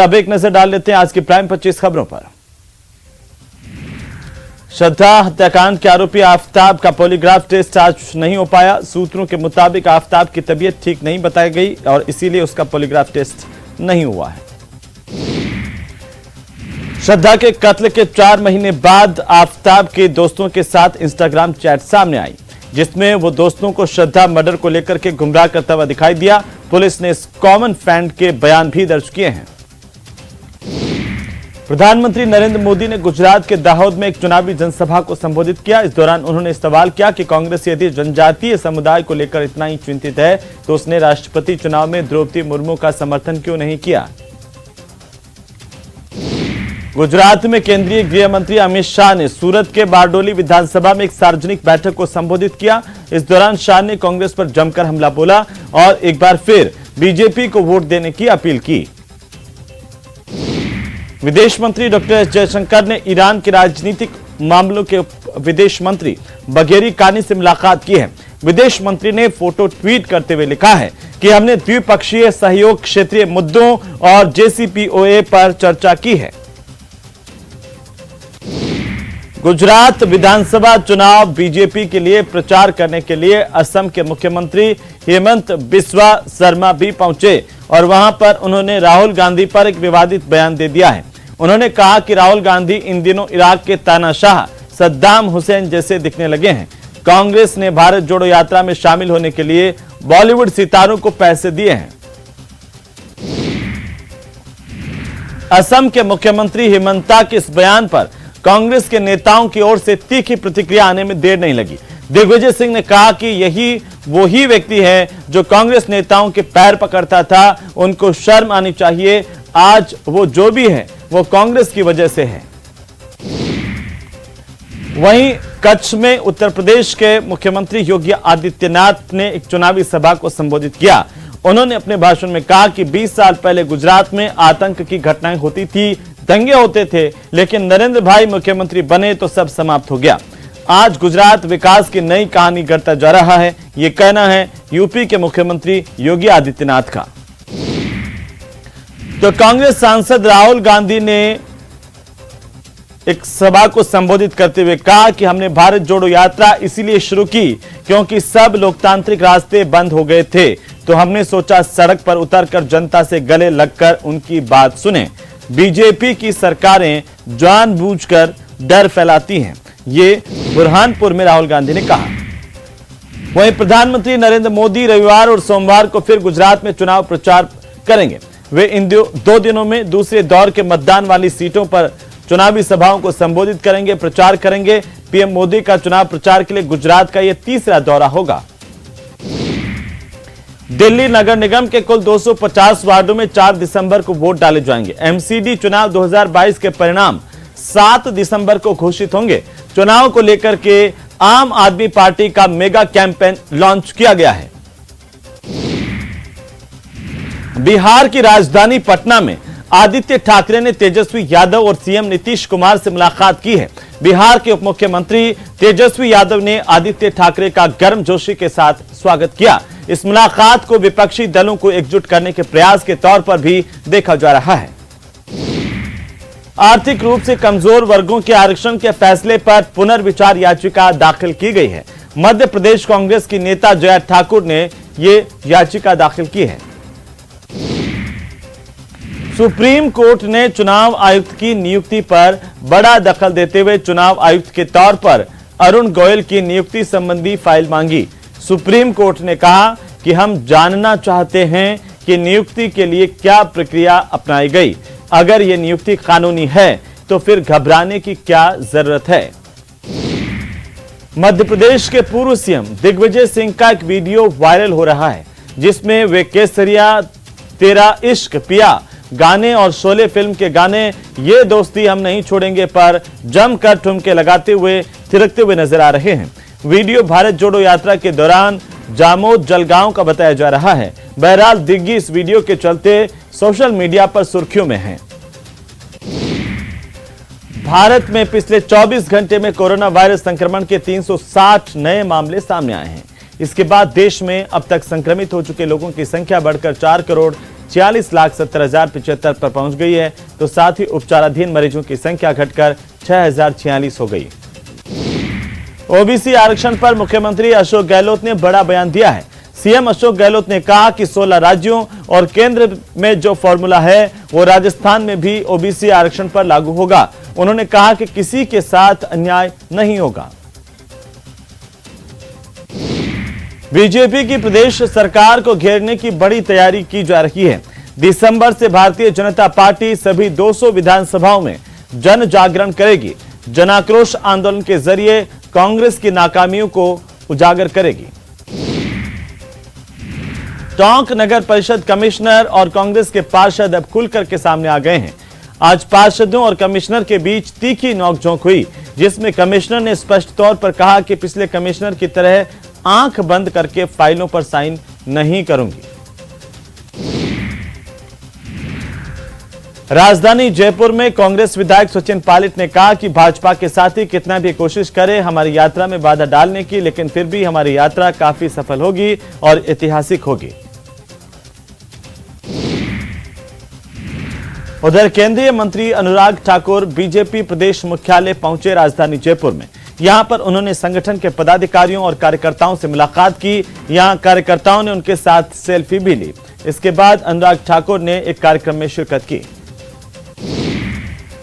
अब एक नजर डाल लेते हैं आज की प्राइम 25 खबरों पर। श्रद्धा हत्याकांड के आरोपी आफताब का पॉलीग्राफ टेस्ट आज नहीं हो पाया। सूत्रों के मुताबिक आफताब की तबीयत ठीक नहीं बताई गई और इसीलिए उसका पॉलीग्राफ टेस्ट नहीं हुआ है। श्रद्धा के कत्ल के 4 महीने बाद आफताब के दोस्तों के साथ इंस्टाग्राम चैट सामने आई, जिसमें वो दोस्तों को श्रद्धा मर्डर को लेकर के गुमराह करता हुआ दिखाई दिया। पुलिस ने इस कॉमन फ्रेंड के बयान भी दर्ज किए हैं। प्रधानमंत्री नरेंद्र मोदी ने गुजरात के दाहोद में एक चुनावी जनसभा को संबोधित किया। इस दौरान उन्होंने सवाल किया कि कांग्रेस यदि जनजातीय समुदाय को लेकर इतना ही चिंतित है तो उसने राष्ट्रपति चुनाव में द्रौपदी मुर्मू का समर्थन क्यों नहीं किया। गुजरात में केंद्रीय गृह मंत्री अमित शाह ने सूरत के बारडोली विधानसभा में एक सार्वजनिक बैठक को संबोधित किया। इस दौरान शाह ने कांग्रेस पर जमकर हमला बोला और एक बार फिर बीजेपी को वोट देने की अपील की। विदेश मंत्री डॉक्टर एस जयशंकर ने ईरान के राजनीतिक मामलों के विदेश मंत्री बघेरी कानी से मुलाकात की है। विदेश मंत्री ने फोटो ट्वीट करते हुए लिखा है कि हमने द्विपक्षीय सहयोग, क्षेत्रीय मुद्दों और JCPOA पर चर्चा की है। गुजरात विधानसभा चुनाव बीजेपी के लिए प्रचार करने के लिए असम के मुख्यमंत्री हेमंत बिस्वा शर्मा भी पहुंचे और वहां पर उन्होंने राहुल गांधी पर एक विवादित बयान दे दिया है। उन्होंने कहा कि राहुल गांधी इन दिनों इराक के तानाशाह सद्दाम हुसैन जैसे दिखने लगे हैं। कांग्रेस ने भारत जोड़ो यात्रा में शामिल होने के लिए बॉलीवुड सितारों को पैसे दिए हैं। असम के मुख्यमंत्री हेमंता के इस बयान पर कांग्रेस के नेताओं की ओर से तीखी प्रतिक्रिया आने में देर नहीं लगी। दिग्विजय सिंह ने कहा कि यही वो ही व्यक्ति है जो कांग्रेस नेताओं के पैर पकड़ता था, उनको शर्म आनी चाहिए। आज वो जो भी है वो कांग्रेस की वजह से है। वहीं कच्छ में उत्तर प्रदेश के मुख्यमंत्री योगी आदित्यनाथ ने एक चुनावी सभा को संबोधित किया। उन्होंने अपने भाषण में कहा कि 20 साल पहले गुजरात में आतंक की घटनाएं होती थी, दंगे होते थे, लेकिन नरेंद्र भाई मुख्यमंत्री बने तो सब समाप्त हो गया। आज गुजरात विकास की नई कहानी गढ़ता जा रहा है, ये कहना है यूपी के मुख्यमंत्री योगी आदित्यनाथ का। तो कांग्रेस सांसद राहुल गांधी ने एक सभा को संबोधित करते हुए कहा कि हमने भारत जोड़ो यात्रा इसीलिए शुरू की क्योंकि सब लोकतांत्रिक रास्ते बंद हो गए थे, तो हमने सोचा सड़क पर उतरकर जनता से गले लगकर उनकी बात सुने। बीजेपी की सरकारें जानबूझकर डर फैलाती हैं, ये बुरहानपुर में राहुल गांधी ने कहा। वहीं प्रधानमंत्री नरेंद्र मोदी रविवार और सोमवार को फिर गुजरात में चुनाव प्रचार करेंगे। वे इन 2 दिनों में दूसरे दौर के मतदान वाली सीटों पर चुनावी सभाओं को संबोधित करेंगे, प्रचार करेंगे। पीएम मोदी का चुनाव प्रचार के लिए गुजरात का यह तीसरा दौरा होगा। दिल्ली नगर निगम के कुल 250 वार्डों में 4 दिसंबर को वोट डाले जाएंगे। MCD चुनाव 2022 के परिणाम 7 दिसंबर को घोषित होंगे। चुनाव को लेकर के आम आदमी पार्टी का मेगा कैंपेन लॉन्च किया गया है। बिहार की राजधानी पटना में आदित्य ठाकरे ने तेजस्वी यादव और सीएम नीतीश कुमार से मुलाकात की है। बिहार के उप मुख्यमंत्री तेजस्वी यादव ने आदित्य ठाकरे का गर्मजोशी के साथ स्वागत किया। इस मुलाकात को विपक्षी दलों को एकजुट करने के प्रयास के तौर पर भी देखा जा रहा है। आर्थिक रूप से कमजोर वर्गों के आरक्षण के फैसले पर पुनर्विचार याचिका दाखिल की गई है। मध्य प्रदेश कांग्रेस की नेता जया ठाकुर ने ये याचिका दाखिल की है। सुप्रीम कोर्ट ने चुनाव आयुक्त की नियुक्ति पर बड़ा दखल देते हुए चुनाव आयुक्त के तौर पर अरुण गोयल की नियुक्ति संबंधी फाइल मांगी। सुप्रीम कोर्ट ने कहा कि हम जानना चाहते हैं कि नियुक्ति के लिए क्या प्रक्रिया अपनाई गई। अगर यह नियुक्ति कानूनी है तो फिर घबराने की क्या जरूरत है। मध्य प्रदेश के पूर्व सीएम दिग्विजय सिंह का एक वीडियो वायरल हो रहा है, जिसमें वे केसरिया, तेरा इश्क पिया गाने और शोले फिल्म के गाने ये दोस्ती हम नहीं छोड़ेंगे पर जमकर ठुमके लगाते हुए थिरकते हुए नजर आ रहे हैं। वीडियो भारत जोड़ो यात्रा के दौरान जामोद जलगांव का बताया जा रहा है। बहरहाल दिग्गी इस वीडियो के चलते सोशल मीडिया पर सुर्खियों में है। भारत में पिछले 24 घंटे में कोरोना वायरस संक्रमण के 360 नए मामले सामने आए हैं। इसके बाद देश में अब तक संक्रमित हो चुके लोगों की संख्या बढ़कर 4 करोड़ 46,70,075 पर पहुंच गई है, तो साथ ही उपचाराधीन मरीजों की संख्या घटकर 6,046 हो गई। ओबीसी आरक्षण पर मुख्यमंत्री अशोक गहलोत ने बड़ा बयान दिया है। सीएम अशोक गहलोत ने कहा कि 16 राज्यों और केंद्र में जो फॉर्मूला है वो राजस्थान में भी ओबीसी आरक्षण पर लागू होगा। उन्होंने कहा कि किसी के साथ अन्याय नहीं होगा। बीजेपी की प्रदेश सरकार को घेरने की बड़ी तैयारी की जा रही है। दिसंबर से भारतीय जनता पार्टी सभी 200 विधानसभाओं में जन जागरण करेगी। जन आक्रोश आंदोलन के जरिए कांग्रेस की नाकामियों को उजागर करेगी। टोंक नगर परिषद कमिश्नर और कांग्रेस के पार्षद अब खुलकर के सामने आ गए हैं। आज पार्षदों और कमिश्नर के बीच तीखी नोकझोंक हुई, जिसमें कमिश्नर ने स्पष्ट तौर पर कहा कि पिछले कमिश्नर की तरह आंख बंद करके फाइलों पर साइन नहीं करूंगी। राजधानी जयपुर में कांग्रेस विधायक सचिन पायलट ने कहा कि भाजपा के साथी कितना भी कोशिश करे हमारी यात्रा में बाधा डालने की, लेकिन फिर भी हमारी यात्रा काफी सफल होगी और ऐतिहासिक होगी। उधर केंद्रीय मंत्री अनुराग ठाकुर बीजेपी प्रदेश मुख्यालय पहुंचे राजधानी जयपुर में। यहां पर उन्होंने संगठन के पदाधिकारियों और कार्यकर्ताओं से मुलाकात की। यहां कार्यकर्ताओं ने उनके साथ सेल्फी भी ली। इसके बाद अनुराग ठाकुर ने एक कार्यक्रम में शिरकत की।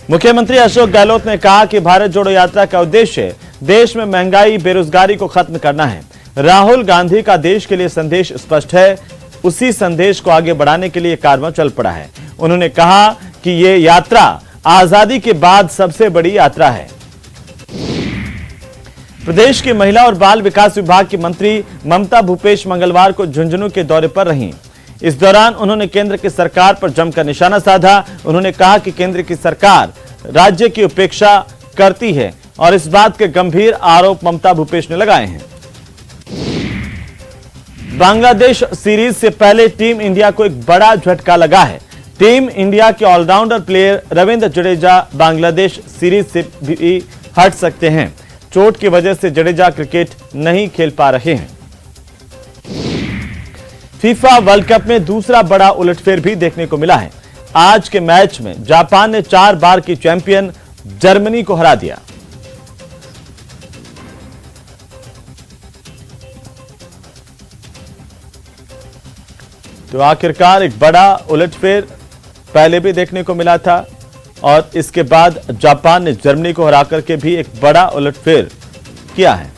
मुख्यमंत्री अशोक गहलोत ने कहा कि भारत जोड़ो यात्रा का उद्देश्य देश में महंगाई बेरोजगारी को खत्म करना है। राहुल गांधी का देश के लिए संदेश स्पष्ट है, उसी संदेश को आगे बढ़ाने के लिए कारवां चल पड़ा है। उन्होंने कहा कि ये यात्रा आजादी के बाद सबसे बड़ी यात्रा है। प्रदेश की महिला और बाल विकास विभाग की मंत्री ममता भूपेश मंगलवार को झुंझुनू के दौरे पर रहीं। इस दौरान उन्होंने केंद्र की सरकार पर जमकर निशाना साधा। उन्होंने कहा कि केंद्र की सरकार राज्य की उपेक्षा करती है और इस बात के गंभीर आरोप ममता भूपेश ने लगाए हैं। बांग्लादेश सीरीज से पहले टीम इंडिया को एक बड़ा झटका लगा है। टीम इंडिया के allrounder player Ravindra Jadeja Bangladesh series से भी हट सकते हैं। चोट की वजह से जडेजा क्रिकेट नहीं खेल पा रहे हैं। फीफा वर्ल्ड कप में दूसरा बड़ा उलटफेर भी देखने को मिला है। आज के मैच में जापान ने 4 बार की चैंपियन जर्मनी को हरा दिया। तो आखिरकार एक बड़ा उलटफेर पहले भी देखने को मिला था और इसके बाद जापान ने जर्मनी को हरा करके भी एक बड़ा उलटफेर किया है।